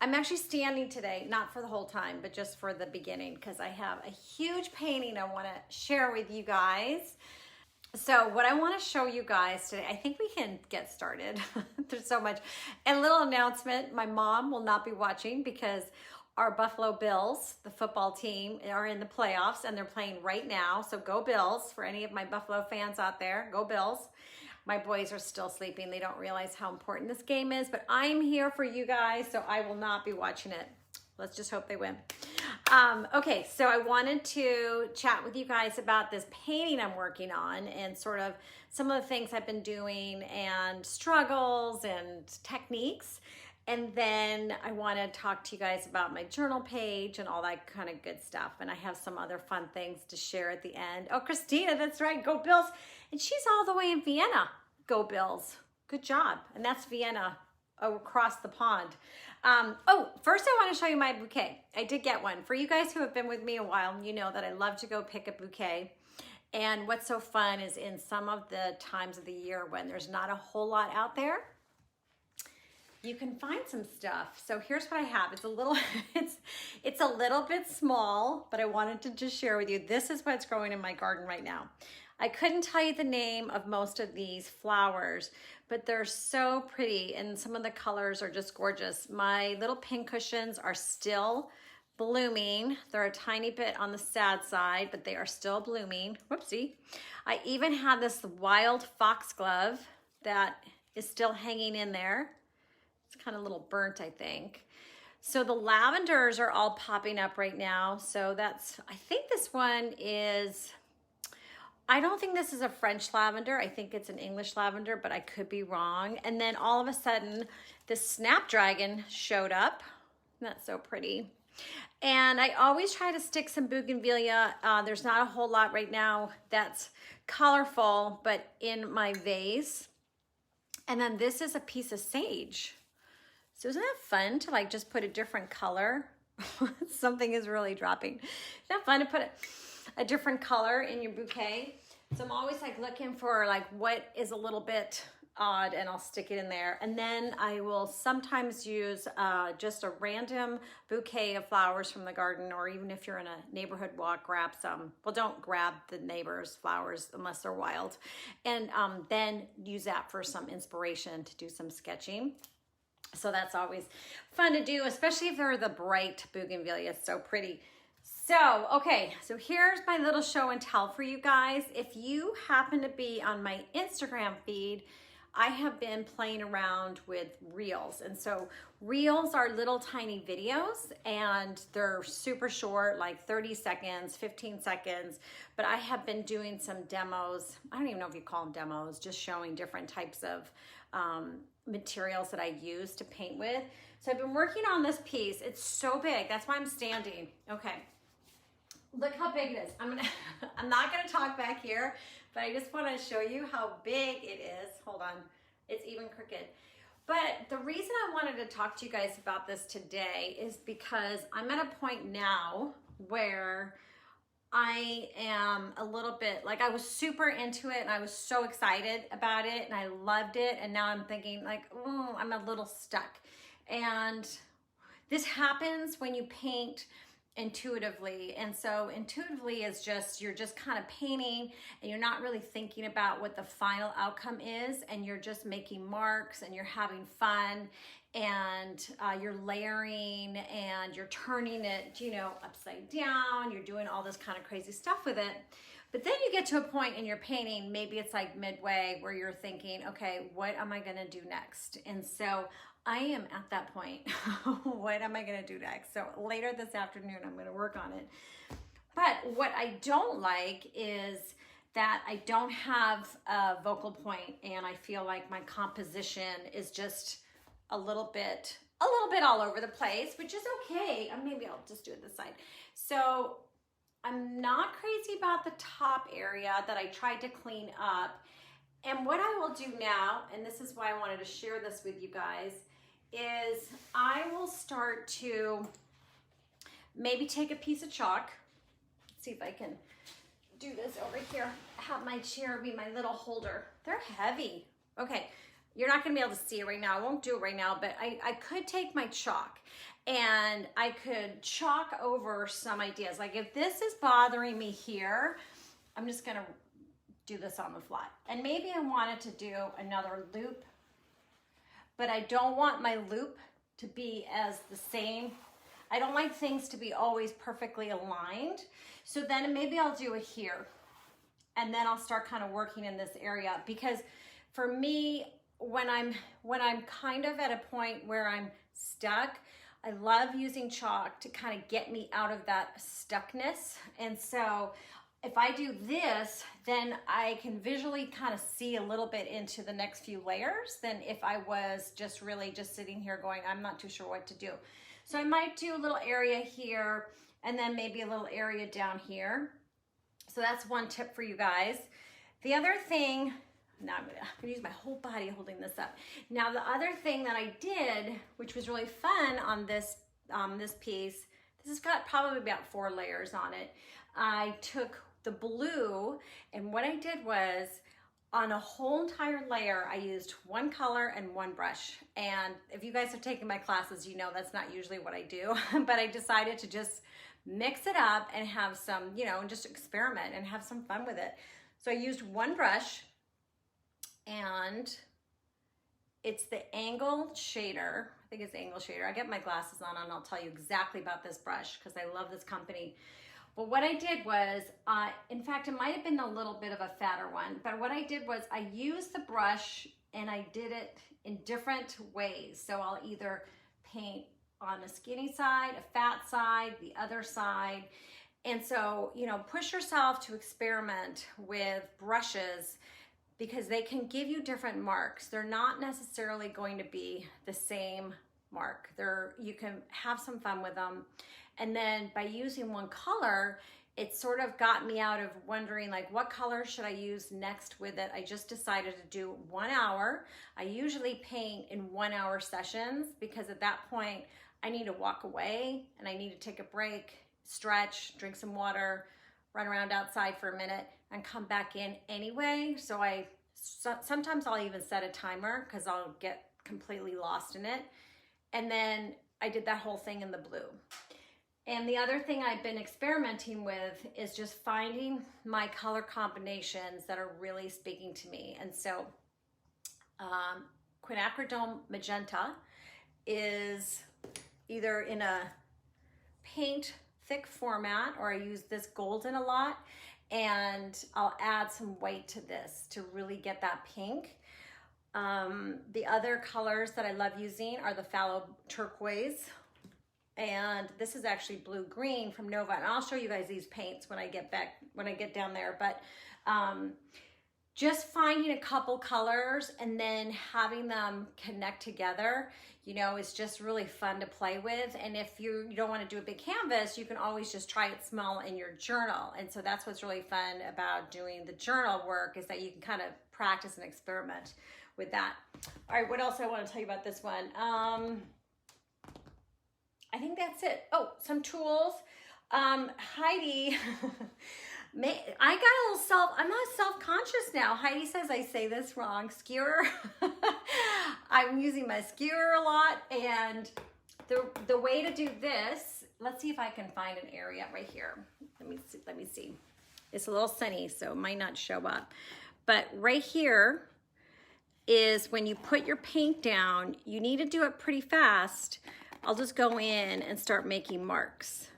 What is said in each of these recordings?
I'm actually standing today, not for the whole time, but just for the beginning, because I have a huge painting I want to share with you guys. So what I want to show you guys today, I think we can get started. There's so much. A little announcement, my mom will not be watching because our Buffalo Bills, the football team, are in the playoffs and they're playing right now. So go Bills. For any of my Buffalo fans out there, go Bills. My boys are still sleeping. They don't realize how important this game is, but I'm here for you guys, so I will not be watching it. Let's just hope they win. Okay, so I wanted to chat with you guys about this painting I'm working on and sort of some of the things I've been doing and struggles and techniques. And then I want to talk to you guys about my journal page and all that kind of good stuff. And I have some other fun things to share at the end. Oh, Christina, that's right. Go Bills. And she's all the way in Vienna. Go Bills. Good job. And that's Vienna across the pond. Oh, first I want to show you my bouquet. I did get one. For you guys who have been with me a while, you know that I love to go pick a bouquet. And what's so fun is in some of the times of the year when there's not a whole lot out there, you can find some stuff. So here's what I have. It's a little, it's a little bit small, but I wanted to just share with you. This is what's growing in my garden right now. I couldn't tell you the name of most of these flowers, but they're so pretty and some of the colors are just gorgeous. My little pin cushions are still blooming. They're a tiny bit on the sad side, but they are still blooming. Whoopsie. I even have this wild foxglove that is still hanging in there. It's kind of a little burnt, I think. So the lavenders are all popping up right now. So that's, I think this one is, I don't think this is a French lavender. I think it's an English lavender, but I could be wrong. And then all of a sudden, this snapdragon showed up. Isn't that so pretty? And I always try to stick some bougainvillea. There's not a whole lot right now that's colorful, but in my vase. And then this is a piece of sage. So isn't that fun to like just put a different color? Something is really dropping. Isn't that fun to put a different color in your bouquet? So I'm always like looking for like what is a little bit odd and I'll stick it in there. And then I will sometimes use just a random bouquet of flowers from the garden, or even if you're in a neighborhood walk, grab some. Well, don't grab the neighbor's flowers unless they're wild. And then use that for some inspiration to do some sketching. So that's always fun to do, especially if they're the bright bougainvillea. It's so pretty. So, okay, so here's my little show and tell for you guys. If you happen to be on my Instagram feed, I have been playing around with reels. And so reels are little tiny videos and they're super short, like 30 seconds, 15 seconds. But I have been doing some demos. I don't even know if you call them demos, just showing different types of materials that I use to paint with. So I've been working on this piece. It's so big. That's why I'm standing. Okay. Look how big it is. I'm not gonna talk back here, but I just want to show you how big it is. Hold on, it's even crooked. But the reason I wanted to talk to you guys about this today is because I'm at a point now where I am a little bit, like I was super into it and I was so excited about it and I loved it. And now I'm thinking like, oh, I'm a little stuck. And this happens when you paint intuitively. And so intuitively is just, you're just kind of painting and you're not really thinking about what the final outcome is. And you're just making marks and you're having fun and you're layering and you're turning it, you know, upside down. You're doing all this kind of crazy stuff with it. But then you get to a point in your painting, maybe it's like midway where you're thinking, okay, what am I gonna do next? And so I am at that point. What am I gonna do next? So later this afternoon, I'm gonna work on it. But what I don't like is that I don't have a focal point and I feel like my composition is just a little bit all over the place, which is okay. Maybe I'll just do it this side. So I'm not crazy about the top area that I tried to clean up. And what I will do now, and this is why I wanted to share this with you guys, is I will start to maybe take a piece of chalk. Let's see if I can do this over here. Have my chair be my little holder. They're heavy. Okay, you're not gonna be able to see it right now. I won't do it right now, but I could take my chalk and I could chalk over some ideas. Like if this is bothering me here, I'm just gonna do this on the fly. And maybe I wanted to do another loop, but I don't want my loop to be as the same. I don't like things to be always perfectly aligned. So then maybe I'll do it here. And then I'll start kind of working in this area, because for me, when I'm kind of at a point where I'm stuck, I love using chalk to kind of get me out of that stuckness. And so if I do this, then I can visually kind of see a little bit into the next few layers than if I was just really just sitting here going, I'm not too sure what to do. So I might do a little area here and then maybe a little area down here. So that's one tip for you guys. The other thing, now I'm gonna use my whole body holding this up. Now the other thing that I did, which was really fun on this piece, this has got probably about 4 layers on it. I took the blue, and what I did was on a whole entire layer, I used one color and one brush. And if you guys have taken my classes, you know that's not usually what I do, but I decided to just mix it up and have some, you know, and just experiment and have some fun with it. So I used one brush, and it's the Angle Shader. I think it's Angle Shader. I get my glasses on and I'll tell you exactly about this brush because I love this company. But what I did was, in fact, it might have been a little bit of a fatter one, but what I did was I used the brush and I did it in different ways. So I'll either paint on the skinny side, a fat side, the other side. And so, you know, push yourself to experiment with brushes because they can give you different marks. They're not necessarily going to be the same mark. You can have some fun with them. And then by using one color, it sort of got me out of wondering like, what color should I use next with it? I just decided to do 1 hour. I usually paint in 1 hour sessions because at that point I need to walk away and I need to take a break, stretch, drink some water, run around outside for a minute and come back in anyway. So sometimes I'll even set a timer because I'll get completely lost in it. And then I did that whole thing in the blue. And the other thing I've been experimenting with is just finding my color combinations that are really speaking to me. And so quinacridone magenta is either in a paint thick format, or I use this golden a lot, and I'll add some white to this to really get that pink. The other colors that I love using are the phthalo turquoise, and this is actually blue green from Nova, and I'll show you guys these paints when I get down there. But just finding a couple colors and then having them connect together, you know, is just really fun to play with. And if you don't want to do a big canvas, you can always just try it small in your journal. And so that's what's really fun about doing the journal work, is that you can kind of practice and experiment with that. All right, what else I want to tell you about this one? I think that's it. Oh, some tools. Heidi, I got I'm not self-conscious now. Heidi says I say this wrong. Skewer. I'm using my skewer a lot, and the way to do this, let's see if I can find an area right here. Let me see. It's a little sunny, so it might not show up. But right here is when you put your paint down, you need to do it pretty fast. I'll just go in and start making marks.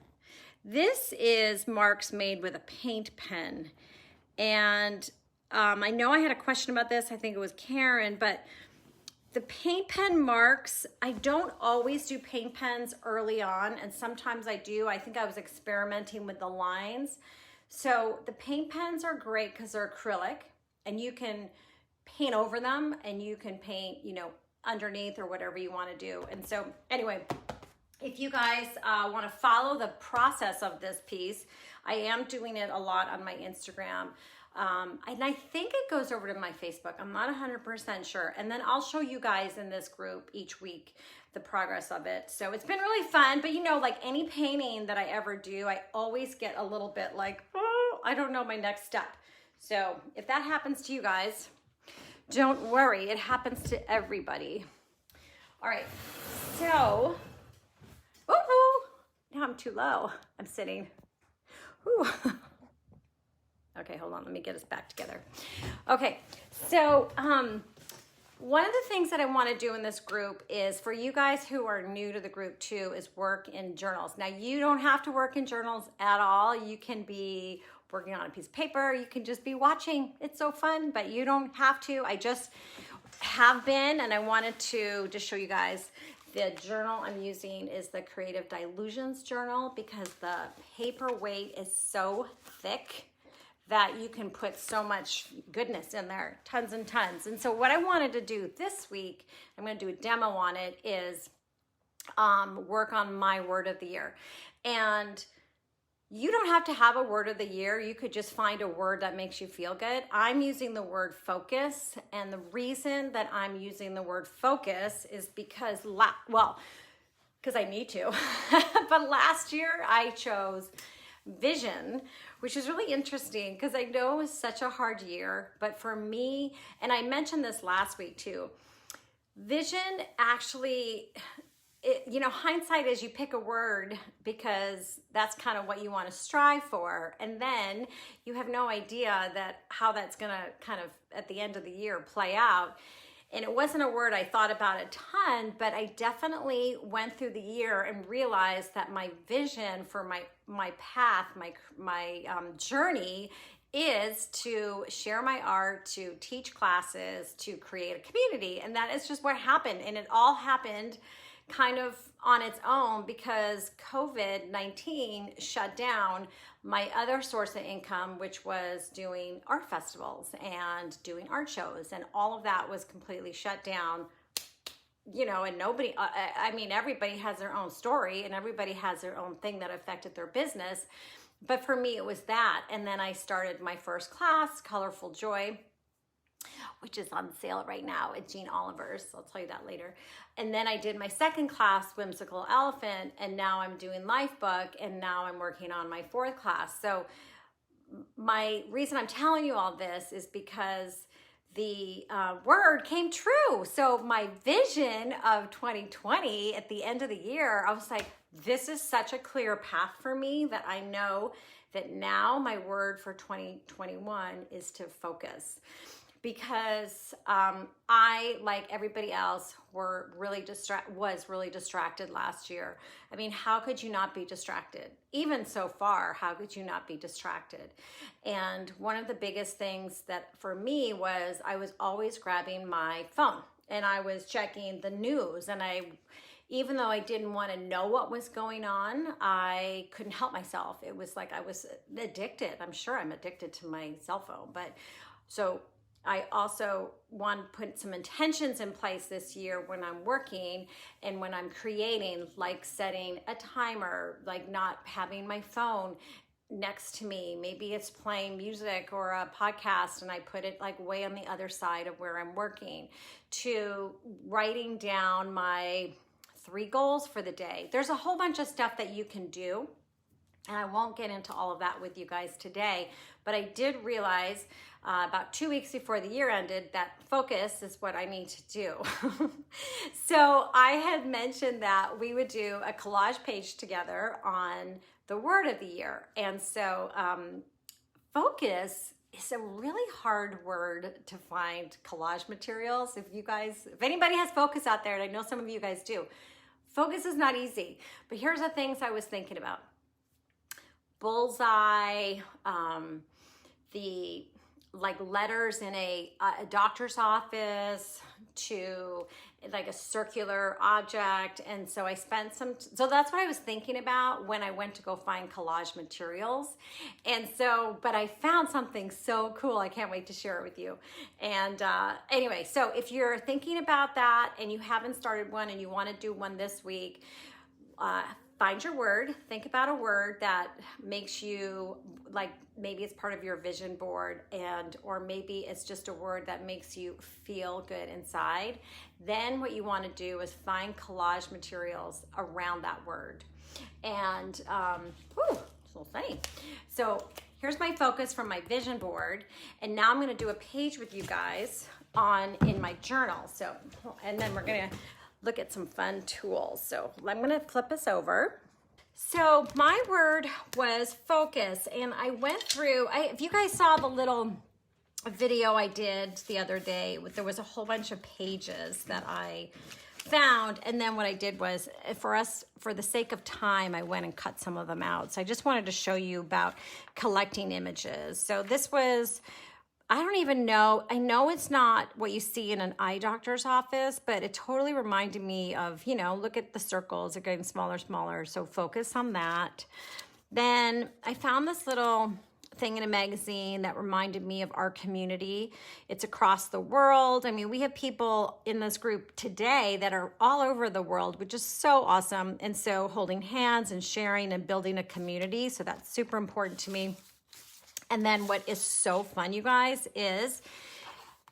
This is marks made with a paint pen. And I know I had a question about this, I think it was Karen, but the paint pen marks, I don't always do paint pens early on, and sometimes I do. I think I was experimenting with the lines. So the paint pens are great because they're acrylic, and you can paint over them, and you can paint, you know, underneath or whatever you want to do. And so anyway, if you guys want to follow the process of this piece, I am doing it a lot on my Instagram. And I think it goes over to my Facebook. I'm not 100% sure. And then I'll show you guys in this group each week the progress of it. So it's been really fun, but you know, like any painting that I ever do, I always get a little bit like, oh, I don't know my next step. So if that happens to you guys, Don't worry, it happens to everybody. All right, so, now I'm too low. I'm sitting. Ooh. Okay, hold on, let me get us back together. Okay, so one of the things that I want to do in this group is, for you guys who are new to the group too, is work in journals. Now, you don't have to work in journals at all. You can be working on a piece of paper. You can just be watching. It's so fun, but you don't have to. I just have been, and I wanted to just show you guys. The journal I'm using is the Creative Dilutions journal, because the paper weight is so thick that you can put so much goodness in there, tons and tons. And so what I wanted to do this week, I'm gonna do a demo on it, is work on my word of the year. And you don't have to have a word of the year. You could just find a word that makes you feel good. I'm using the word focus. And the reason that I'm using the word focus is because, because I need to. But last year I chose vision, which is really interesting because I know it was such a hard year. But for me, and I mentioned this last week too, vision actually, hindsight is you pick a word because that's kind of what you want to strive for. And then you have no idea how that's going to kind of at the end of the year play out. And it wasn't a word I thought about a ton, but I definitely went through the year and realized that my vision for my path, my journey is to share my art, to teach classes, to create a community. And that is just what happened. And it all happened kind of on its own because COVID-19 shut down my other source of income, which was doing art festivals and doing art shows, and all of that was completely shut down. And nobody, everybody has their own story and everybody has their own thing that affected their business. But for me, it was that. And then I started my first class, Colorful Joy, which is on sale right now at Jean Oliver's. I'll tell you that later. And then I did my second class, Whimsical Elephant, and now I'm doing Lifebook, and now I'm working on my fourth class. So my reason I'm telling you all this is because the word came true. So my vision of 2020 at the end of the year, I was like, this is such a clear path for me that I know that now my word for 2021 is to focus. Because I, like everybody else, was really distracted last year. I mean, how could you not be distracted? Even so far, how could you not be distracted? And one of the biggest things that for me was I was always grabbing my phone and I was checking the news, and even though I didn't want to know what was going on, I couldn't help myself. It was like I was addicted. I'm sure I'm addicted to my cell phone, so I also want to put some intentions in place this year when I'm working and when I'm creating, like setting a timer, like not having my phone next to me. Maybe it's playing music or a podcast and I put it like way on the other side of where I'm working, to writing down my 3 goals for the day. There's a whole bunch of stuff that you can do, and I won't get into all of that with you guys today, but I did realize about 2 weeks before the year ended that focus is what I need to do. So I had mentioned that we would do a collage page together on the word of the year. And so focus is a really hard word to find collage materials. If anybody has focus out there, and I know some of you guys do, focus is not easy. But here's the things I was thinking about. Bullseye, the like letters in a doctor's office, to like a circular object. And so I spent so that's what I was thinking about when I went to go find collage materials. And so, but I found something so cool. I can't wait to share it with you. And anyway, so if you're thinking about that and you haven't started one and you want to do one this week, find your word. Think about a word that makes you, like, maybe it's part of your vision board, or maybe it's just a word that makes you feel good inside. Then what you want to do is find collage materials around that word. And it's a little funny. So here's my focus from my vision board, and now I'm going to do a page with you guys. on in my journal. So, and then we're gonna look at some fun tools. So I'm gonna flip us over. So my word was focus, and I went through, if you guys saw the little video I did the other day, there was a whole bunch of pages that I found, and then what I did was, for the sake of time, I went and cut some of them out. So I just wanted to show you about collecting images. So this was, I don't even know, I know it's not what you see in an eye doctor's office, but it totally reminded me of, you know, look at the circles, they're getting smaller, smaller, so focus on that. Then I found this little thing in a magazine that reminded me of our community. It's across the world. I mean, we have people in this group today that are all over the world, which is so awesome. And so holding hands and sharing and building a community, so that's super important to me. And then what is so fun, you guys, is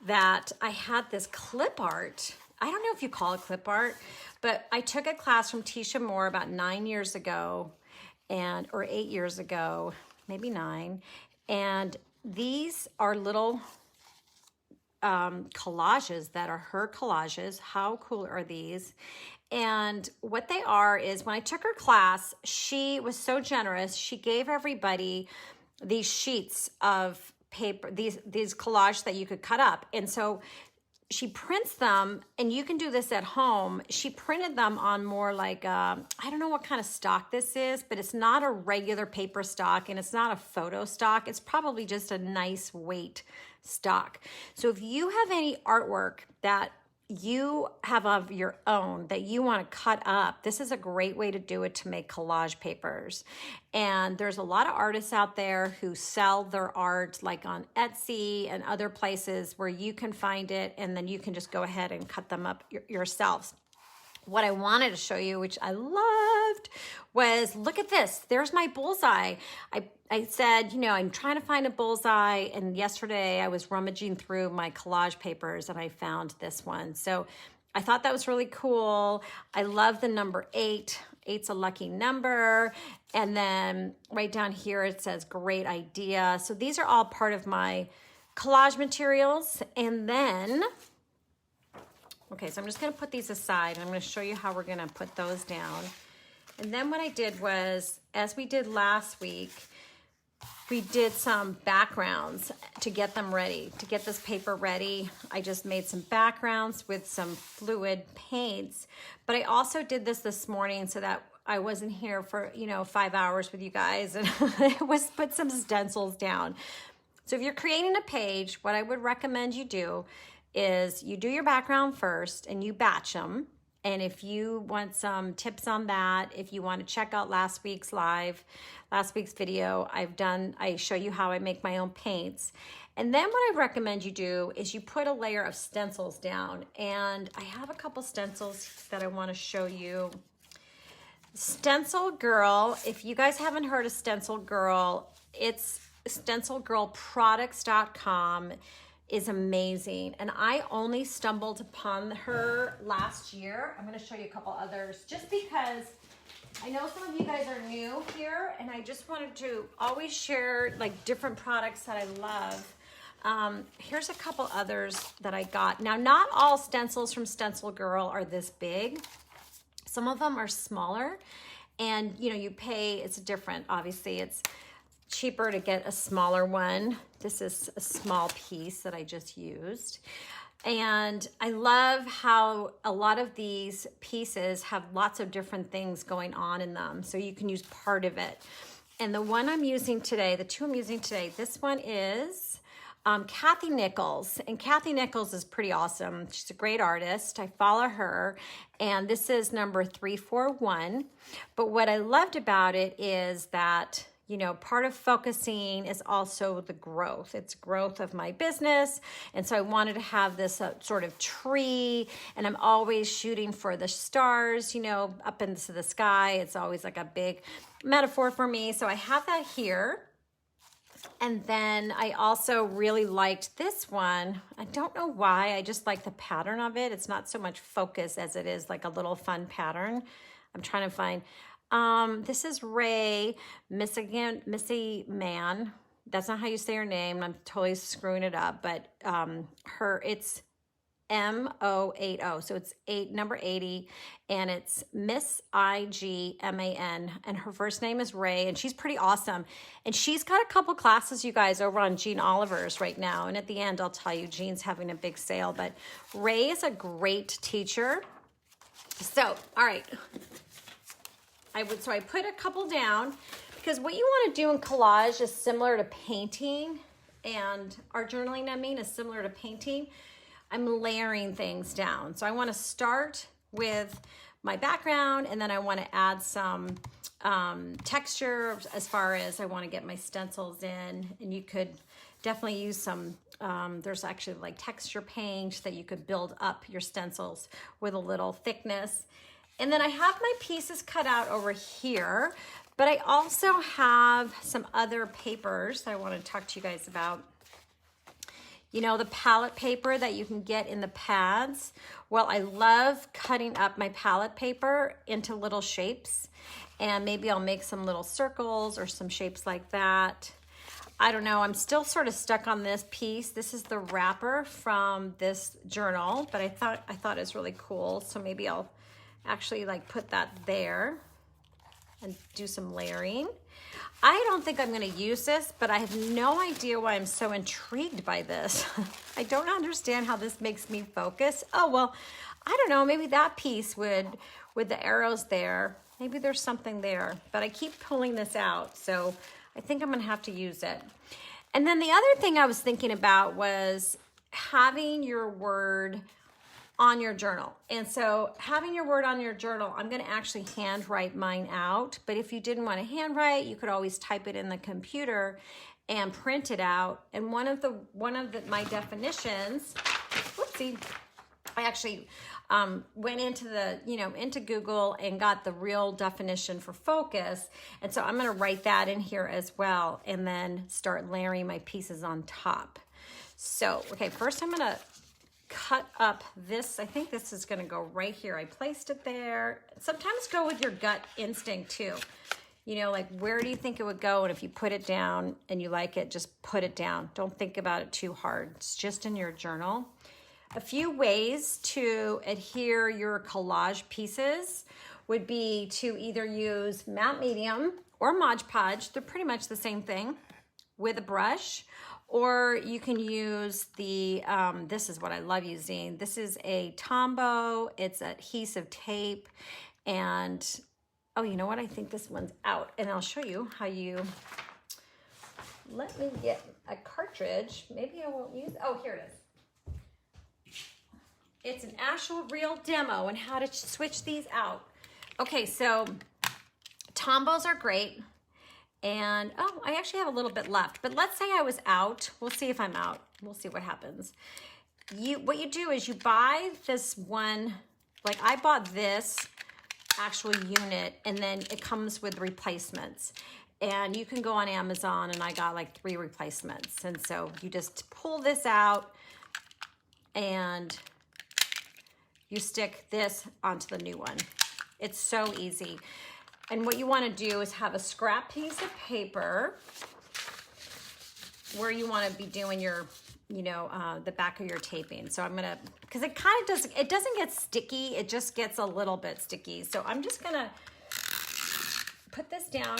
that I had this clip art. I don't know if you call it clip art, but I took a class from Tisha Moore about 9 years ago, or 8 years ago, maybe 9. And these are little collages that are her collages. How cool are these? And what they are is, when I took her class, she was so generous. She gave everybody these sheets of paper, these collages that you could cut up. And so she prints them, and you can do this at home. She printed them on more like, I don't know what kind of stock this is, but it's not a regular paper stock, and it's not a photo stock. It's probably just a nice weight stock. So if you have any artwork that you have of your own that you want to cut up, this is a great way to do it, to make collage papers. And there's a lot of artists out there who sell their art, like on Etsy and other places where you can find it, and then you can just go ahead and cut them up yourselves. What I wanted to show you, which I loved, was, look at this. There's my bullseye. I said, you know, I'm trying to find a bullseye, and yesterday I was rummaging through my collage papers and I found this one. So I thought that was really cool. I love the number 8. 8's a lucky number. And then right down here it says great idea. So these are all part of my collage materials. And then, okay, so I'm just gonna put these aside. I'm gonna show you how we're gonna put those down. And then what I did was, as we did last week, we did some backgrounds to get them ready, to get this paper ready. I just made some backgrounds with some fluid paints, but I also did this morning so that I wasn't here for, 5 hours with you guys, and I was put some stencils down. So if you're creating a page, what I would recommend you do is you do your background first and you batch them. And if you want some tips on that, if you want to check out last week's video, I show you how I make my own paints. And then what I recommend you do is you put a layer of stencils down. And I have a couple stencils that I want to show you. Stencil Girl, if you guys haven't heard of Stencil Girl, it's stencilgirlproducts.com. is amazing, and I only stumbled upon her last year. I'm going to show you a couple others just because I know some of you guys are new here, and I just wanted to always share like different products that I love. Here's a couple others that I got. Now, not all stencils from Stencil Girl are this big. Some of them are smaller, and you pay, it's different. Obviously, it's cheaper to get a smaller one. This is a small piece that I just used. And I love how a lot of these pieces have lots of different things going on in them. So you can use part of it. And the one I'm using today, the two I'm using today, this one is Kathy Nichols. And Kathy Nichols is pretty awesome. She's a great artist. I follow her. And this is number 341. But what I loved about it is that part of focusing is also the growth. It's growth of my business. And so I wanted to have this sort of tree, and I'm always shooting for the stars, up into the sky. It's always like a big metaphor for me. So I have that here. And then I also really liked this one. I don't know why. I just like the pattern of it. It's not so much focus as it is like a little fun pattern. I'm trying to find... this is Ray Missy Man. That's not how you say her name. I'm totally screwing it up, but it's MO80. So it's number 80, and it's Miss IGMAN, and her first name is Ray, and she's pretty awesome. And she's got a couple classes, you guys, over on Jean Oliver's right now. And at the end, I'll tell you, Jean's having a big sale, but Ray is a great teacher. So, all right. So I put a couple down, because what you want to do in collage is similar to painting, and art journaling, I mean, is similar to painting. I'm layering things down. So I want to start with my background, and then I want to add some texture as far as I want to get my stencils in. And you could definitely use some, there's actually like texture paint that you could build up your stencils with a little thickness. And then I have my pieces cut out over here, but I also have some other papers that I want to talk to you guys about. You know, the palette paper that you can get in the pads. Well, I love cutting up my palette paper into little shapes, and maybe I'll make some little circles or some shapes like that. I don't know, I'm still sort of stuck on this piece. This is the wrapper from this journal, but I thought it was really cool, so maybe I'll actually like put that there and do some layering. I don't think I'm going to use this, but I have no idea why I'm so intrigued by this. I don't understand how this makes me focus. Oh, well, I don't know, maybe that piece with the arrows there, maybe there's something there, but I keep pulling this out, so I think I'm going to have to use it. And then the other thing I was thinking about was having your word on your journal. And so having your word on your journal, I'm going to actually handwrite mine out. But if you didn't want to handwrite, you could always type it in the computer and print it out. And one of my definitions, whoopsie, I actually went into into Google and got the real definition for focus. And so I'm going to write that in here as well, and then start layering my pieces on top. So, okay, first I'm going to cut up this. I think this is going to go right here. I placed it there. Sometimes go with your gut instinct too. You know, like where do you think it would go? And if you put it down and you like it, just put it down. Don't think about it too hard. It's just in your journal. A few ways to adhere your collage pieces would be to either use matte medium or Mod Podge. They're pretty much the same thing, with a brush. Or you can use the, this is what I love using. This is a Tombow. It's adhesive tape. And, oh, you know what? I think this one's out. And I'll show you how you, let me get a cartridge. Maybe I won't use, oh, here it is. It's an actual real demo on how to switch these out. Okay, so Tombows are great. And, oh, I actually have a little bit left. But let's say I was out. We'll see if I'm out. We'll see what happens. What you do is you buy this one, like I bought this actual unit, and then it comes with replacements. And you can go on Amazon, and I got like 3 replacements. And so you just pull this out, and you stick this onto the new one. It's so easy. And what you want to do is have a scrap piece of paper where you want to be doing your, the back of your taping. So I'm going to, because it kind of it doesn't get sticky. It just gets a little bit sticky. So I'm just going to put this down.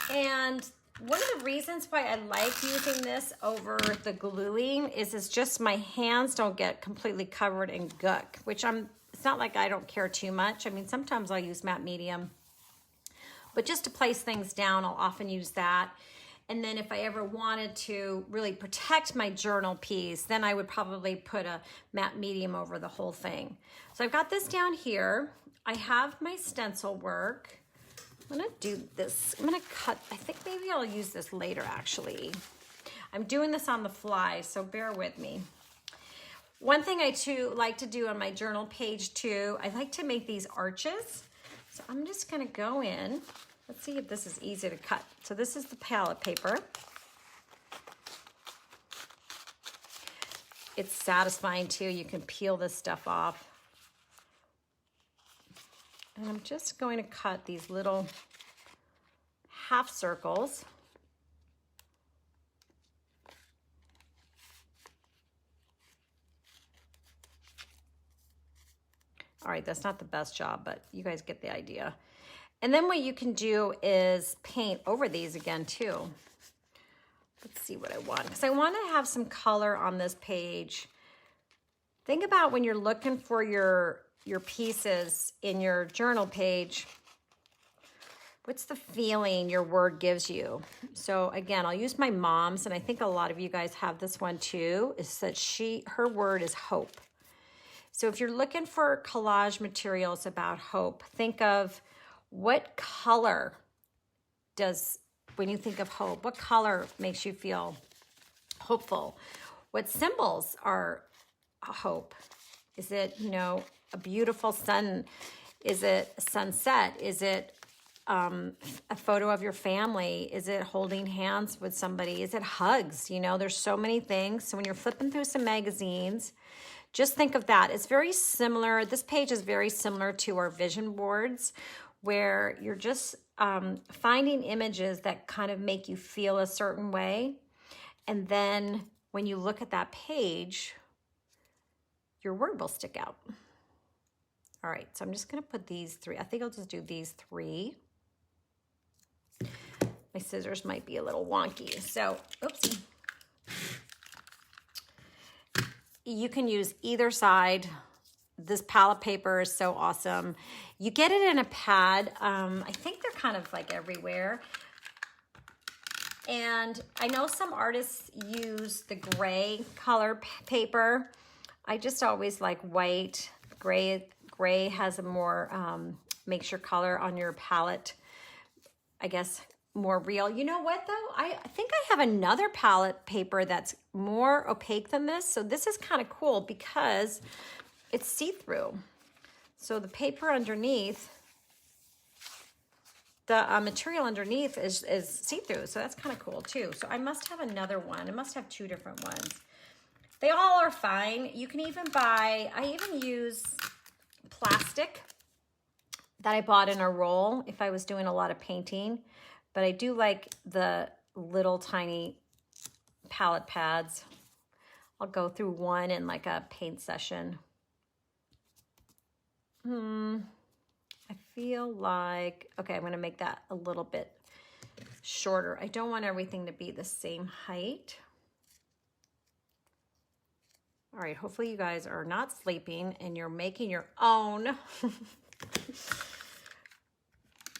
And one of the reasons why I like using this over the gluing is it's just my hands don't get completely covered in gook, which it's not like I don't care too much. I mean, sometimes I'll use matte medium, but just to place things down, I'll often use that. And then if I ever wanted to really protect my journal piece, then I would probably put a matte medium over the whole thing. So I've got this down here. I have my stencil work. I'm gonna do this. I'm gonna cut, I think maybe I'll use this later actually. I'm doing this on the fly, so bear with me. One thing I too like to do on my journal page too, I like to make these arches. So I'm just gonna go in. Let's see if this is easy to cut. So this is the palette paper. It's satisfying too. You can peel this stuff off. And I'm just going to cut these little half circles. All right, that's not the best job, but you guys get the idea. And then what you can do is paint over these again too. Let's see what I want, because I want to have some color on this page. Think about when you're looking for your pieces in your journal page, what's the feeling your word gives you? So again, I'll use my mom's, and I think a lot of you guys have this one too, is that her word is hope. So if you're looking for collage materials about hope, think of what color does, when you think of hope, what color makes you feel hopeful? What symbols are hope? Is it, you know, a beautiful sun? Is it a sunset? Is it a photo of your family? Is it holding hands with somebody? Is it hugs? You know, there's so many things. So when you're flipping through some magazines, just think of that. It's very similar. This page is very similar to our vision boards, where you're just finding images that kind of make you feel a certain way. And then when you look at that page, your word will stick out. All right, so I'm just gonna put these 3. I think I'll just do these 3. My scissors might be a little wonky, so oopsie. You can use either side. This palette paper is so awesome. You get it in a pad. I think they're kind of like everywhere. And I know some artists use the gray color paper. I just always like white. Gray has a more, makes your color on your palette, I guess, more real. You know what though? I think I have another palette paper that's more opaque than this. So this is kind of cool because it's see-through. So the paper underneath, the material underneath is see-through. So that's kind of cool too. So I must have another one. I must have 2 different ones. They all are fine. You can even buy, I even use plastic that I bought in a roll if I was doing a lot of painting. But I do like the little tiny palette pads. I'll go through one in like a paint session. I feel like, okay, I'm gonna make that a little bit shorter. I don't want everything to be the same height. All right, hopefully you guys are not sleeping and you're making your own.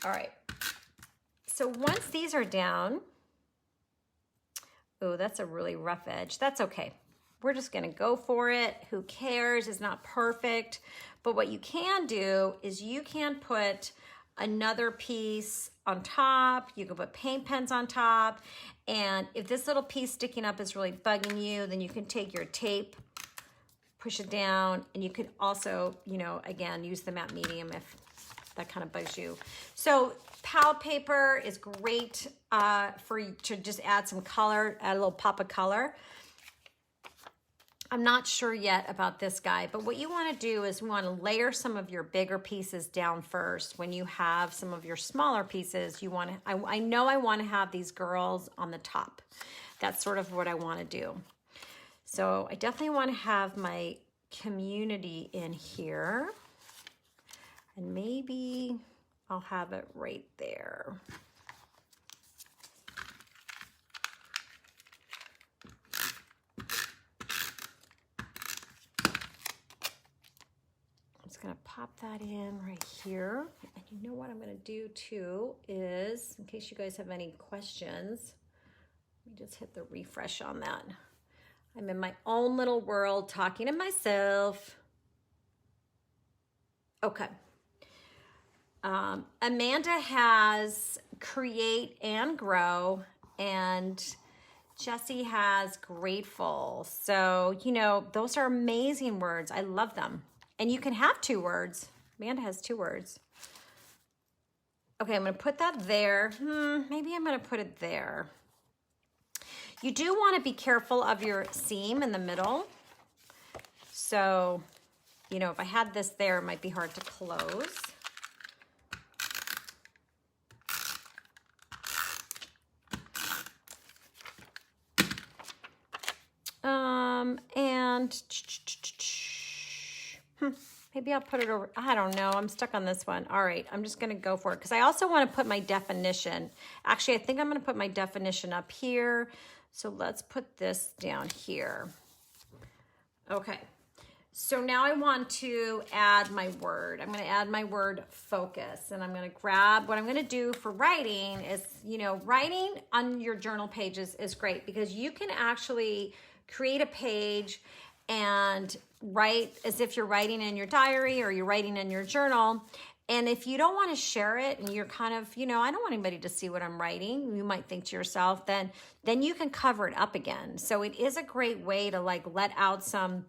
All right, so once these are down, oh, that's a really rough edge. That's okay. We're just gonna go for it. Who cares? It's not perfect. But what you can do is you can put another piece on top. You can put paint pens on top. And if this little piece sticking up is really bugging you, then you can take your tape, push it down, and you could also, you know, again, use the matte medium if that kind of bugs you. So palette paper is great to just add some color, add a little pop of color. I'm not sure yet about this guy, but what you want to do is we want to layer some of your bigger pieces down first. When you have some of your smaller pieces, you want to, I know I want to have these girls on the top. That's sort of what I want to do. So I definitely want to have my community in here, and maybe I'll have it right there. Gonna pop that in right here. And you know what I'm gonna do too is, in case you guys have any questions, let me just hit the refresh on that. I'm in my own little world talking to myself. Okay. Amanda has create and grow, and Jessie has grateful. So, you know, those are amazing words. I love them. And you can have 2 words. Amanda has 2 words. Okay, I'm gonna put that there. Maybe I'm gonna put it there. You do wanna be careful of your seam in the middle. So, you know, if I had this there, it might be hard to close. Maybe I'll put it over. I don't know. I'm stuck on this one. All right. I'm just going to go for it because I also want to put my definition. Actually, I think I'm going to put my definition up here. So let's put this down here. Okay. So now I want to add my word. I'm going to add my word focus, and I'm going to grab what I'm going to do for writing is, you know, writing on your journal pages is great because you can actually create a page and write as if you're writing in your diary or you're writing in your journal. And if you don't want to share it and you're kind of, you know, I don't want anybody to see what I'm writing, you might think to yourself, then you can cover it up again. So it is a great way to like let out some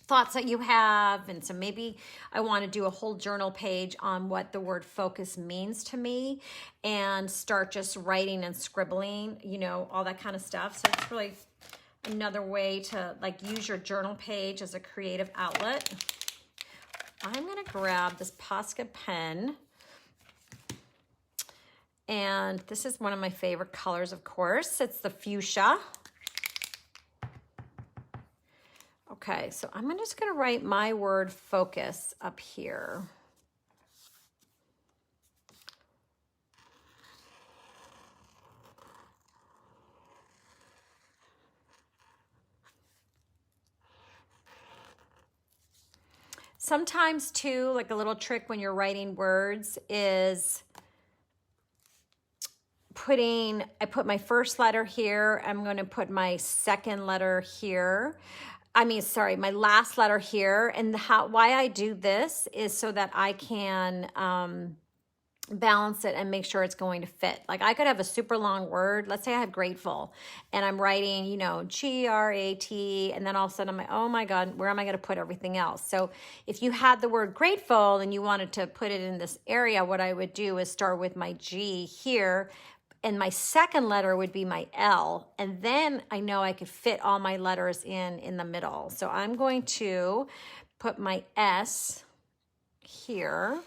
thoughts that you have. And so maybe I want to do a whole journal page on what the word focus means to me and start just writing and scribbling, you know, all that kind of stuff. So it's really another way to like use your journal page as a creative outlet. I'm going to grab this Posca pen. And this is one of my favorite colors, of course. It's the fuchsia. Okay, so I'm just going to write my word focus up here. Sometimes too, like a little trick when you're writing words is I put my first letter here. I'm going to put my second letter here. My last letter here. And why I do this is so that I can balance it and make sure it's going to fit. Like I could have a super long word. Let's say I have grateful and I'm writing, you know, G-R-A-T, and then all of a sudden I'm like, oh my God, where am I going to put everything else? So if you had the word grateful and you wanted to put it in this area, what I would do is start with my G here, and my second letter would be my L. And then I know I could fit all my letters in the middle. So I'm going to put my S here.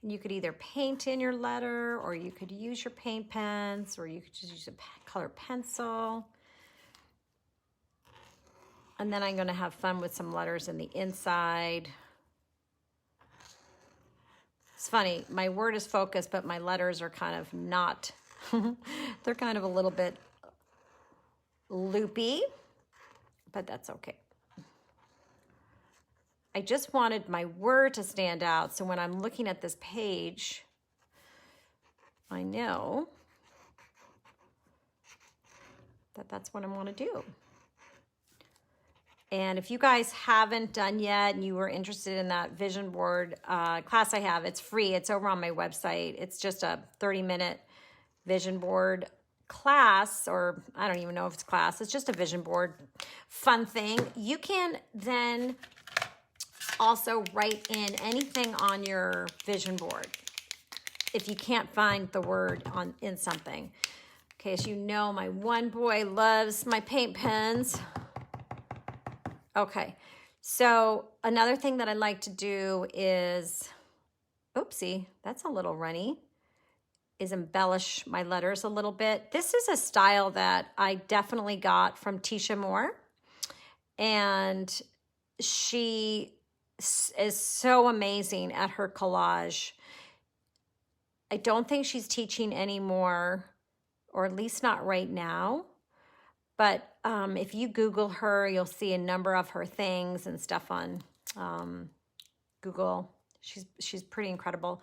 And you could either paint in your letter, or you could use your paint pens, or you could just use a color pencil. And then I'm going to have fun with some letters in the inside. It's funny, my word is focused, but my letters are kind of not. They're kind of a little bit loopy, but that's okay. I just wanted my word to stand out, so when I'm looking at this page, I know that that's what I want to do. And if you guys haven't done yet and you were interested in that vision board class I have, it's free. It's over on my website. It's just a 30-minute vision board class, or I don't even know if it's class. It's just a vision board fun thing. You can then also write in anything on your vision board if you can't find the word in something. Okay, so you know my one boy loves my paint pens. Okay, so another thing that I like to do is, oopsie, that's a little runny, is embellish my letters a little bit. This is a style that I definitely got from Tisha Moore, and she is so amazing at her collage. I don't think she's teaching anymore, or at least not right now. But if you Google her, you'll see a number of her things and stuff on Google. She's pretty incredible.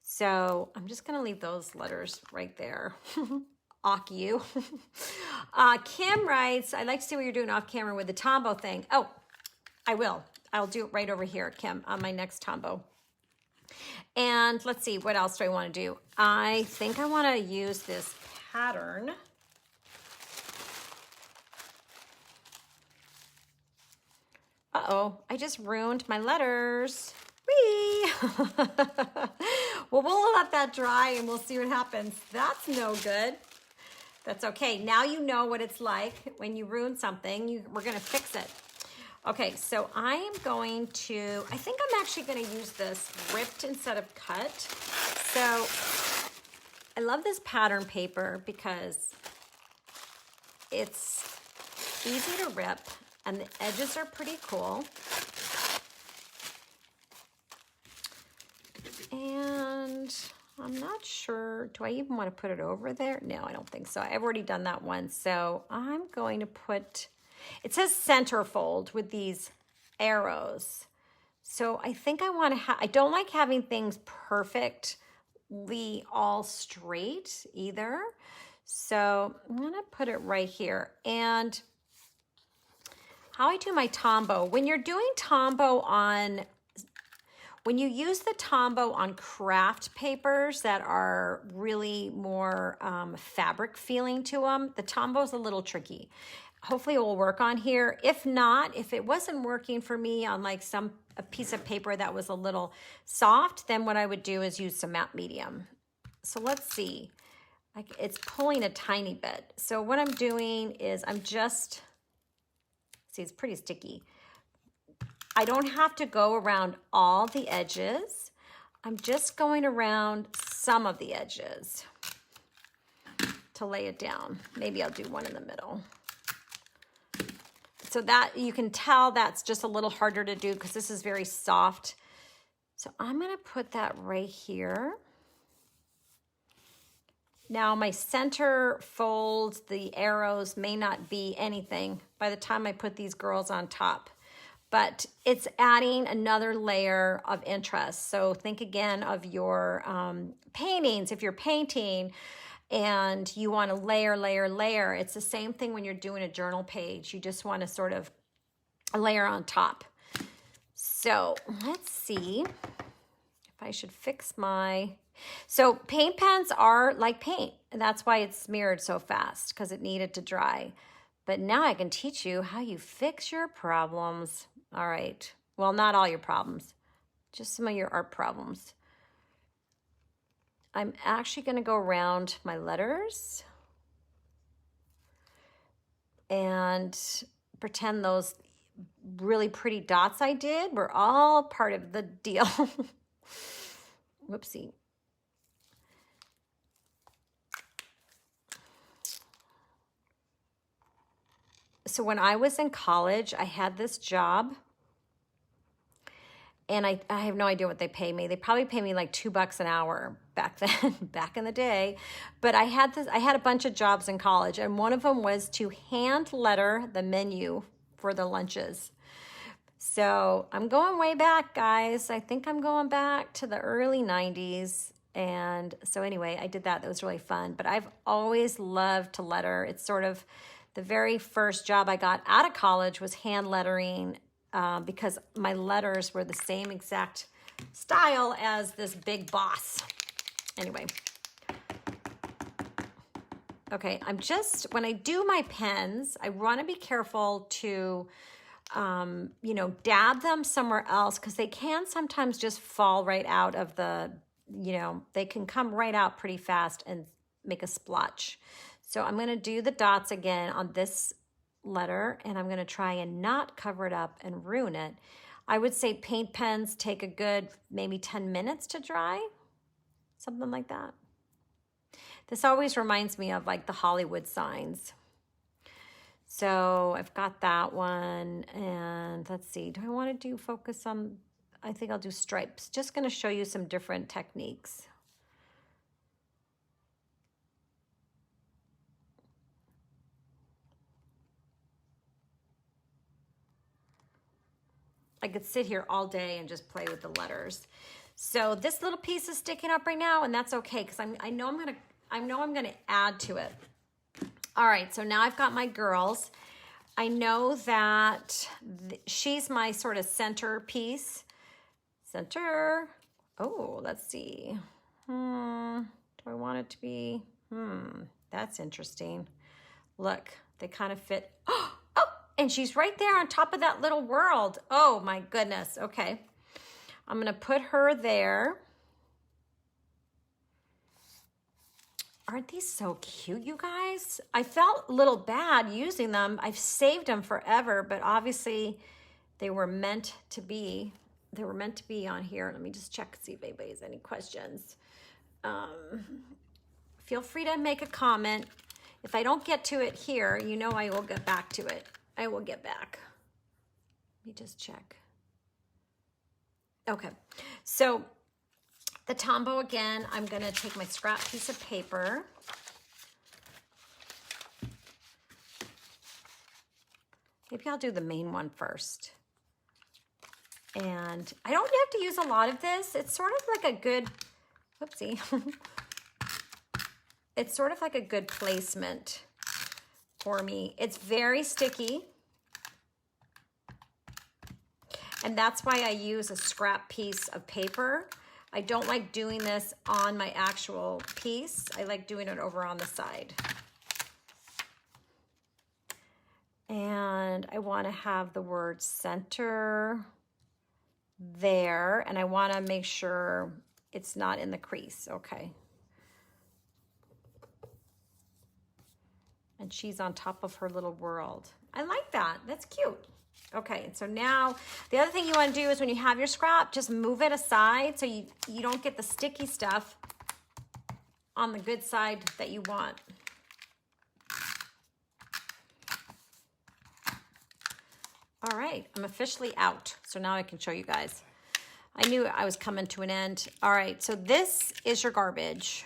So I'm just going to leave those letters right there. Ock you. Kim writes, I'd like to see what you're doing off camera with the Tombow thing. Oh, I will. I'll do it right over here, Kim, on my next Tombow. And let's see, what else do I want to do? I think I want to use this pattern. Uh-oh, I just ruined my letters. Whee! Well, we'll let that dry and we'll see what happens. That's no good. That's okay. Now you know what it's like when you ruin something. We're going to fix it. Okay, so I am going to, I think I'm actually going to use this ripped instead of cut. So I love this pattern paper because it's easy to rip and the edges are pretty cool. And I'm not sure, do I even want to put it over there? No, I don't think so. I've already done that one. So I'm going to put, it says centerfold with these arrows. So I think I want to have, I don't like having things perfectly all straight either. So I'm going to put it right here. And how I do my Tombow, when you're doing Tombow on, when you use the Tombow on craft papers that are really more fabric feeling to them, the Tombow is a little tricky. Hopefully it will work on here. If not, if it wasn't working for me on like a piece of paper that was a little soft, then what I would do is use some matte medium. So let's see. It's pulling a tiny bit. So what I'm doing is I'm just, see, it's pretty sticky. I don't have to go around all the edges. I'm just going around some of the edges to lay it down. Maybe I'll do one in the middle. So that you can tell that's just a little harder to do because this is very soft. So I'm gonna put that right here. Now my center folds, the arrows may not be anything by the time I put these girls on top, but it's adding another layer of interest. So think again of your paintings. If you're painting and you want to layer, layer, layer, it's the same thing when you're doing a journal page. You just want to sort of layer on top. So let's see if I should fix my, so paint pens are like paint, and that's why it's smeared so fast, because it needed to dry. But now I can teach you how you fix your problems. All right. Well, not all your problems, just some of your art problems. I'm actually going to go around my letters and pretend those really pretty dots I did were all part of the deal. Whoopsie. So when I was in college, I had this job, and I have no idea what they pay me. They probably pay me like $2 an hour back then, back in the day. But I had a bunch of jobs in college, and one of them was to hand letter the menu for the lunches. So I'm going way back, guys. I think I'm going back to the early 90s. And so anyway, I did that. That was really fun. But I've always loved to letter. It's sort of the very first job I got out of college was hand lettering because my letters were the same exact style as this big boss. Anyway. Okay, I'm just, when I do my pens, I want to be careful to, you know, dab them somewhere else because they can sometimes just fall right out of the, you know, they can come right out pretty fast and make a splotch. So I'm going to do the dots again on this letter, and I'm going to try and not cover it up and ruin it. I would say paint pens take a good maybe 10 minutes to dry, something like that. This always reminds me of like the Hollywood signs. So I've got that one, and let's see, do I want to do focus on, I think I'll do stripes. Just going to show you some different techniques. I could sit here all day and just play with the letters. So this little piece is sticking up right now, and that's okay because I know I'm gonna add to it. All right, so now I've got my girls. I know that she's my sort of center piece. Center. Oh, let's see. Do I want it to be? That's interesting. Look, they kind of fit. Oh, and she's right there on top of that little world. Oh my goodness. Okay. I'm going to put her there. Aren't these so cute, you guys? I felt a little bad using them. I've saved them forever, but obviously they were meant to be. They were meant to be on here. Let me just check, see if anybody has any questions. feel free to make a comment. If I don't get to it here, you know I will get back to it. I will get back. Let me just check. Okay, so the Tombow again, I'm gonna take my scrap piece of paper. Maybe I'll do the main one first. And I don't have to use a lot of this. It's sort of like a good, whoopsie. It's sort of like a good placement for me. It's very sticky. And that's why I use a scrap piece of paper. I don't like doing this on my actual piece. I like doing it over on the side. And I want to have the word center there, and I want to make sure it's not in the crease. Okay. And she's on top of her little world. I like that. That's cute. Okay, so now the other thing you want to do is when you have your scrap, just move it aside so you don't get the sticky stuff on the good side that you want. All right, I'm officially out. So now I can show you guys. I knew I was coming to an end. All right, so this is your garbage.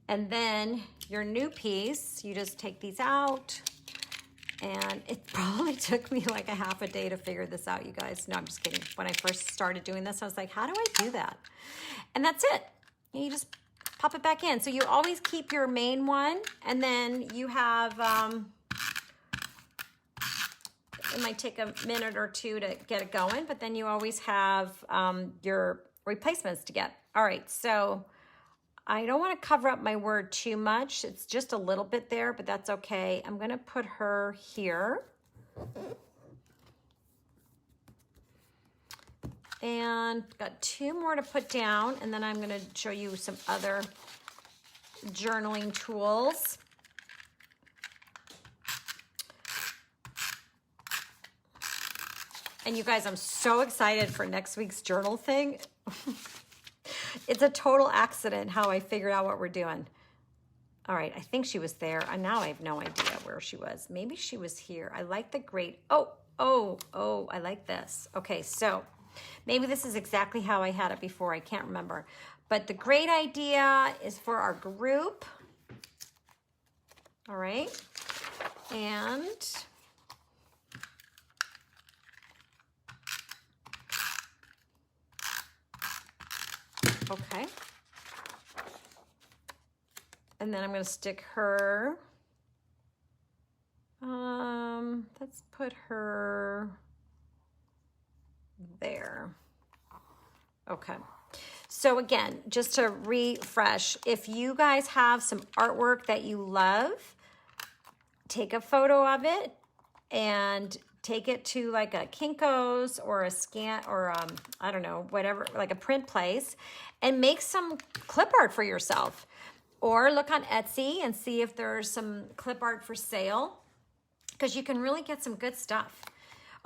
And then your new piece, you just take these out. And it probably took me like a half a day to figure this out, you guys. No, I'm just kidding. When I first started doing this, I was like, how do I do that? And that's it. You just pop it back in. So you always keep your main one, and then you have... it might take a minute or two to get it going, but then you always have your replacements to get. All right, so I don't want to cover up my word too much. It's just a little bit there, but that's okay. I'm going to put her here. And got two more to put down, and then I'm going to show you some other journaling tools. And you guys, I'm so excited for next week's journal thing. It's a total accident how I figured out what we're doing. All right, I think she was there. And now I have no idea where she was. Maybe she was here. I like the great, I like this. Okay, so maybe this is exactly how I had it before. I can't remember. But the great idea is for our group. All right, and... okay. And then I'm going to stick her, let's put her there. Okay. So again, just to refresh, if you guys have some artwork that you love, take a photo of it and take it to like a Kinko's or a scan or I don't know, whatever, like a print place, and make some clip art for yourself. Or look on Etsy and see if there's some clip art for sale, because you can really get some good stuff.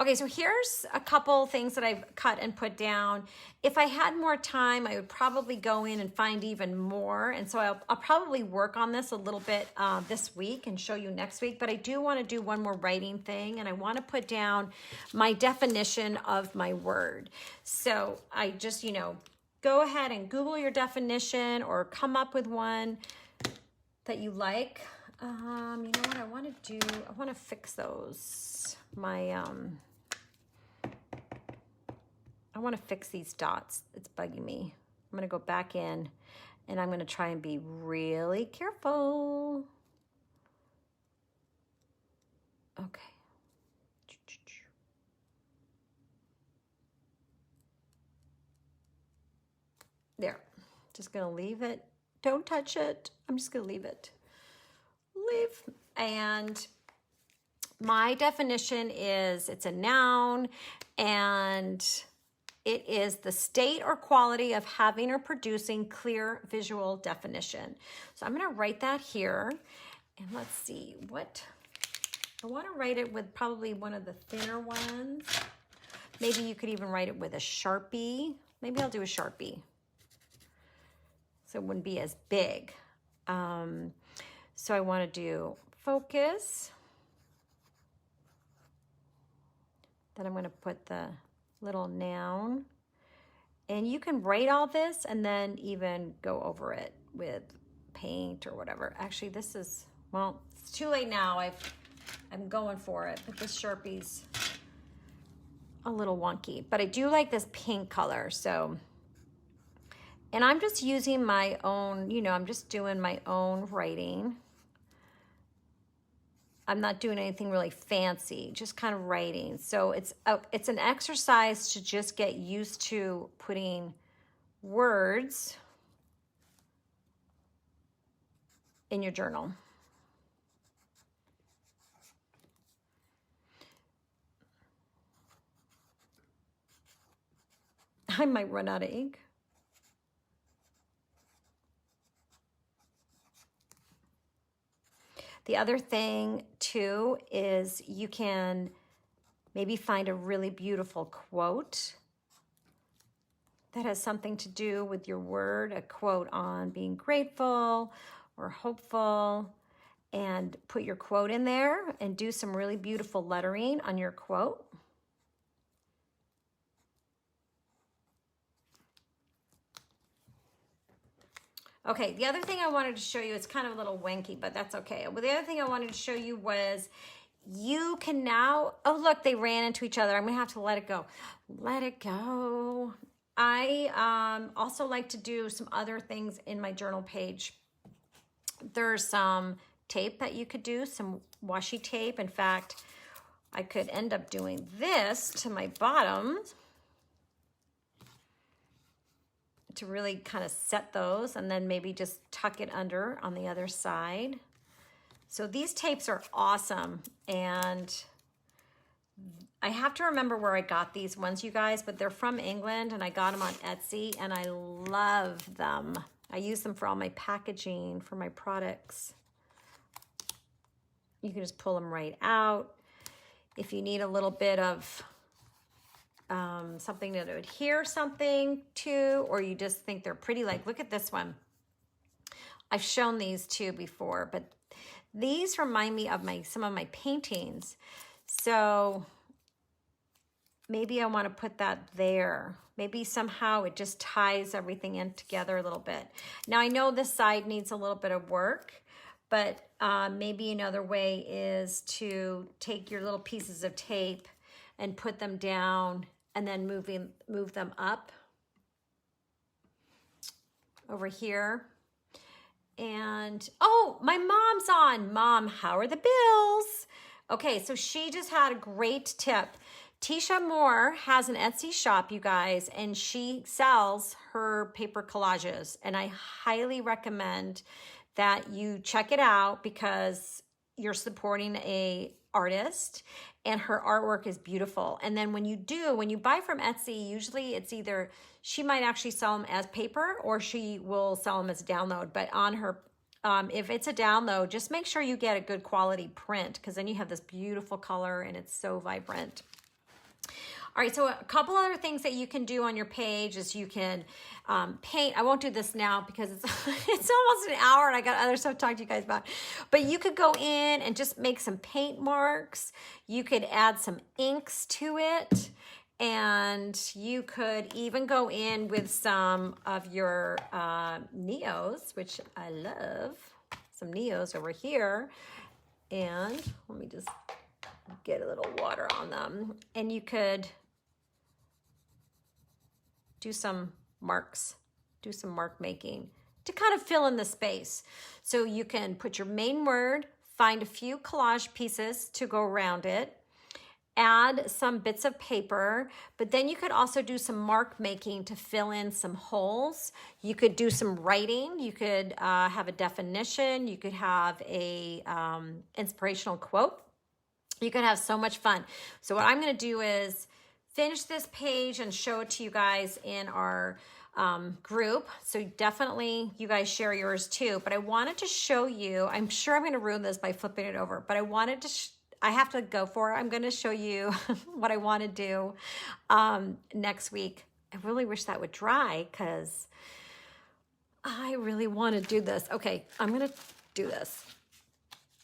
Okay, so here's a couple things that I've cut and put down. If I had more time, I would probably go in and find even more. And so I'll probably work on this a little bit this week and show you next week. But I do want to do one more writing thing, and I want to put down my definition of my word. So I just, go ahead and Google your definition or come up with one that you like. You know what I want to do? I want to fix those. I want to fix these dots. It's bugging me. I'm going to go back in and I'm going to try and be really careful. Okay. There. Just going to leave it. Don't touch it. I'm just going to leave it. Leave. And my definition is it's a noun, and it is the state or quality of having or producing clear visual definition. So I'm going to write that here. And let's see what I want to write it with, probably one of the thinner ones. Maybe you could even write it with a Sharpie. Maybe I'll do a Sharpie. so it wouldn't be as big. So I want to do focus. Then I'm going to put the little noun. And you can write all this and then even go over it with paint or whatever. Actually, this is, well, it's too late now. I'm going for it, but this Sharpie's a little wonky. But I do like this pink color, so. And I'm just using my own, you know, I'm just doing my own writing. I'm not doing anything really fancy, just kind of writing. So it's an exercise to just get used to putting words in your journal. I might run out of ink. The other thing too is you can maybe find a really beautiful quote that has something to do with your word, a quote on being grateful or hopeful, and put your quote in there and do some really beautiful lettering on your quote. Okay, the other thing I wanted to show you, it's kind of a little wanky, but that's okay. But the other thing I wanted to show you was you can now, oh look, they ran into each other. I'm gonna have to let it go. Let it go. I also like to do some other things in my journal page. There's some tape that you could do, some washi tape. In fact, I could end up doing this to my bottom to really kind of set those, and then maybe just tuck it under on the other side. So these tapes are awesome, and I have to remember where I got these ones, you guys, but they're from England, and I got them on Etsy, and I love them. I use them for all my packaging for my products. You can just pull them right out. If you need a little bit of something to adhere something to, or you just think they're pretty, like look at this one. I've shown these too before, but these remind me of some of my paintings. So maybe I want to put that there. Maybe somehow it just ties everything in together a little bit. Now I know this side needs a little bit of work, but maybe another way is to take your little pieces of tape and put them down and then move them up over here. And, oh, my mom's on. Mom, how are the bills? Okay, so she just had a great tip. Tisha Moore has an Etsy shop, you guys, and she sells her paper collages. And I highly recommend that you check it out because you're supporting a artist and her artwork is beautiful. And then when you buy from Etsy, usually it's either, she might actually sell them as paper or she will sell them as a download. But on her, if it's a download, just make sure you get a good quality print because then you have this beautiful color and it's so vibrant. All right, so a couple other things that you can do on your page is you can paint. I won't do this now because it's it's almost an hour and I got other stuff to talk to you guys about. But you could go in and just make some paint marks. You could add some inks to it. And you could even go in with some of your Neos, which I love. Some Neos over here. And let me just get a little water on them. And you could do some marks, do some mark making to kind of fill in the space. So you can put your main word, find a few collage pieces to go around it, add some bits of paper, but then you could also do some mark making to fill in some holes. You could do some writing. You could have a definition. You could have a inspirational quote. You could have so much fun. So what I'm going to do is finish this page and show it to you guys in our group. So definitely you guys share yours too. But I wanted to show you, I'm sure I'm going to ruin this by flipping it over, but I wanted to, I have to go for it. I'm going to show you what I want to do next week. I really wish that would dry because I really want to do this. Okay, I'm going to do this.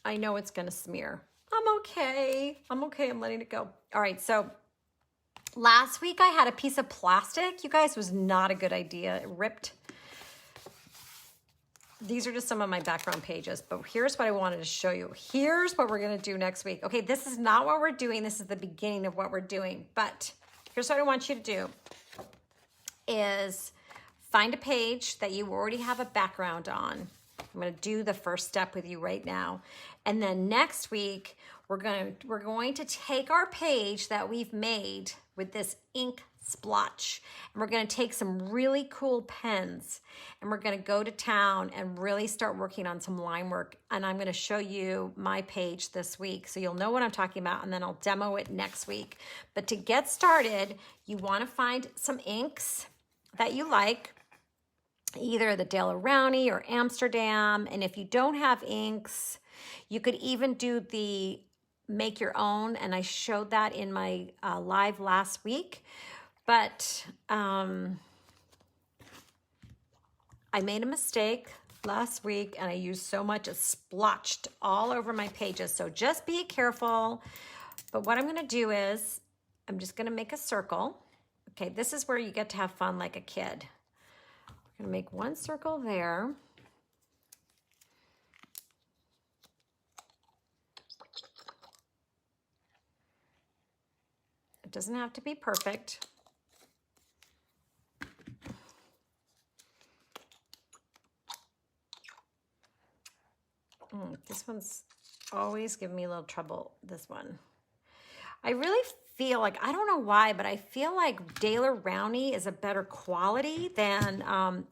I know it's going to smear. I'm okay. I'm okay. I'm letting it go. All right, so last week I had a piece of plastic. You guys, was not a good idea. It ripped. These are just some of my background pages, but here's what I wanted to show you. Here's what we're going to do next week. Okay, this is not what we're doing. This is the beginning of what we're doing, but here's what I want you to do is find a page that you already have a background on. I'm going to do the first step with you right now. And then next week, we're going to take our page that we've made with this ink splotch, and we're going to take some really cool pens, and we're going to go to town and really start working on some line work. And I'm going to show you my page this week, so you'll know what I'm talking about, and then I'll demo it next week. But to get started, you want to find some inks that you like, either the Daler-Rowney or Amsterdam. And if you don't have inks, you could even do the make your own, and I showed that in my live last week. But I made a mistake last week, and I used so much, it splotched all over my pages. So just be careful. But what I'm going to do is I'm just going to make a circle. Okay, this is where you get to have fun like a kid. I'm going to make one circle there. It doesn't have to be perfect. This one's always giving me a little trouble, this one. I really feel like, I don't know why, but I feel like Daler-Rowney is a better quality than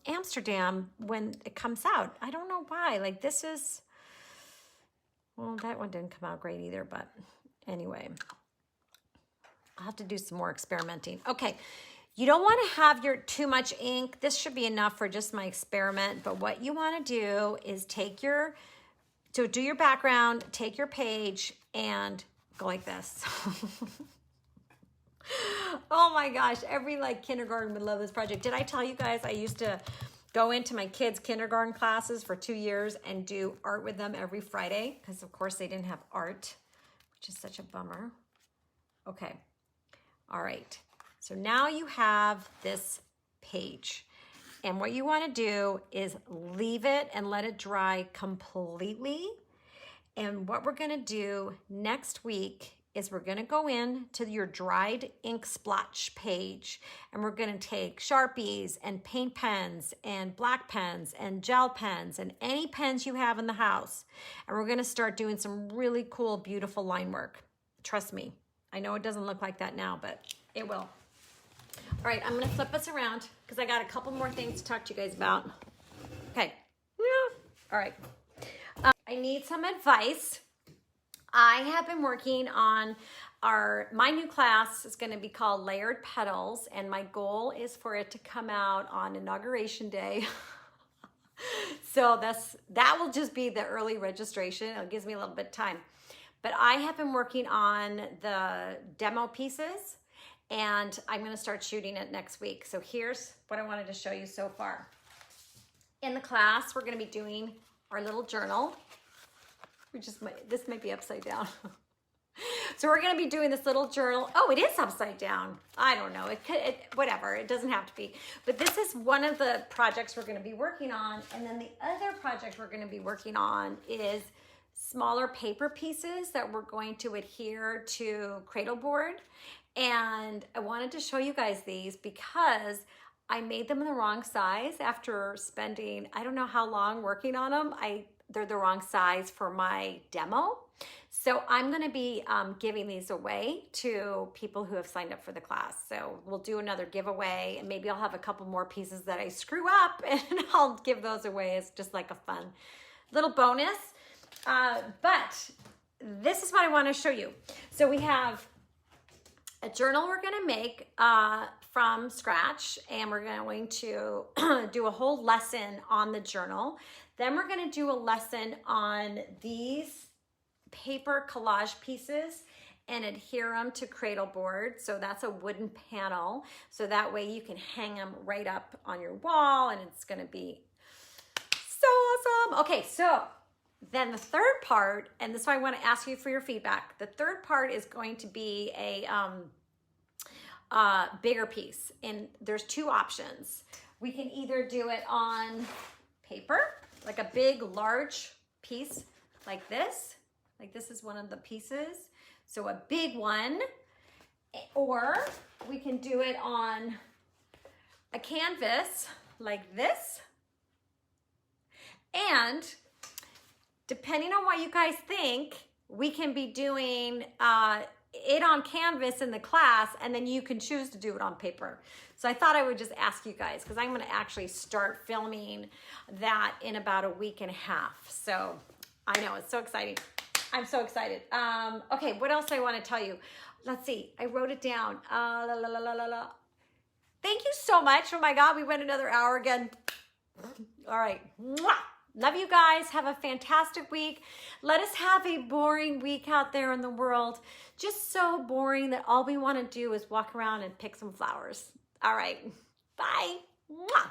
Amsterdam when it comes out. I don't know why. Like this is, well, that one didn't come out great either, but anyway. I'll have to do some more experimenting. Okay, you don't want to have your too much ink. This should be enough for just my experiment, but what you want to do is do your background, take your page, and go like this. Oh my gosh, every kindergarten would love this project. Did I tell you guys I used to go into my kids' kindergarten classes for 2 years and do art with them every Friday? Because of course they didn't have art, which is such a bummer. Okay, all right. So now you have this page. And what you want to do is leave it and let it dry completely. And what we're going to do next week is we're going to go in to your dried ink splotch page, and we're going to take Sharpies and paint pens and black pens and gel pens and any pens you have in the house. And we're going to start doing some really cool, beautiful line work. Trust me. I know it doesn't look like that now, but it will. All right, I'm going to flip us around because I got a couple more things to talk to you guys about. Okay. Yeah. All right. I need some advice. I have been working on my new class is going to be called Layered Petals, and my goal is for it to come out on Inauguration Day. So that will just be the early registration. It gives me a little bit of time. But I have been working on the demo pieces, and I'm going to start shooting it next week. So here's what I wanted to show you so far. In the class, we're going to be doing our little journal. This might be upside down. So we're going to be doing this little journal. Oh, it is upside down. I don't know. Whatever. It doesn't have to be. But this is one of the projects we're going to be working on. And then the other project we're going to be working on is smaller paper pieces that we're going to adhere to cradle board. And I wanted to show you guys these because I made them in the wrong size after spending, I don't know how long working on them. They're the wrong size for my demo. So I'm going to be giving these away to people who have signed up for the class. So we'll do another giveaway, and maybe I'll have a couple more pieces that I screw up and I'll give those away as just like a fun little bonus. But this is what I want to show you. So we have a journal we're going to make from scratch, and we're going to do a whole lesson on the journal. Then we're going to do a lesson on these paper collage pieces and adhere them to cradle board. So that's a wooden panel. So that way you can hang them right up on your wall, and it's going to be So awesome. Okay, so then the third part, and this is why I want to ask you for your feedback. The third part is going to be a bigger piece, and there's two options. We can either do it on paper, like a big, large piece like this. Like this is one of the pieces. So a big one, or we can do it on a canvas like this. And depending on what you guys think, we can be doing it on canvas in the class, and then you can choose to do it on paper. So I thought I would just ask you guys, because I'm going to actually start filming that in about a week and a half. So I know, it's so exciting. I'm so excited. Okay, what else do I want to tell you? Let's see. I wrote it down. Thank you so much. Oh my God, we went another hour again. All right. Mwah! Love you guys. Have a fantastic week. Let us have a boring week out there in the world. Just so boring that all we want to do is walk around and pick some flowers. All right. Bye. Mwah!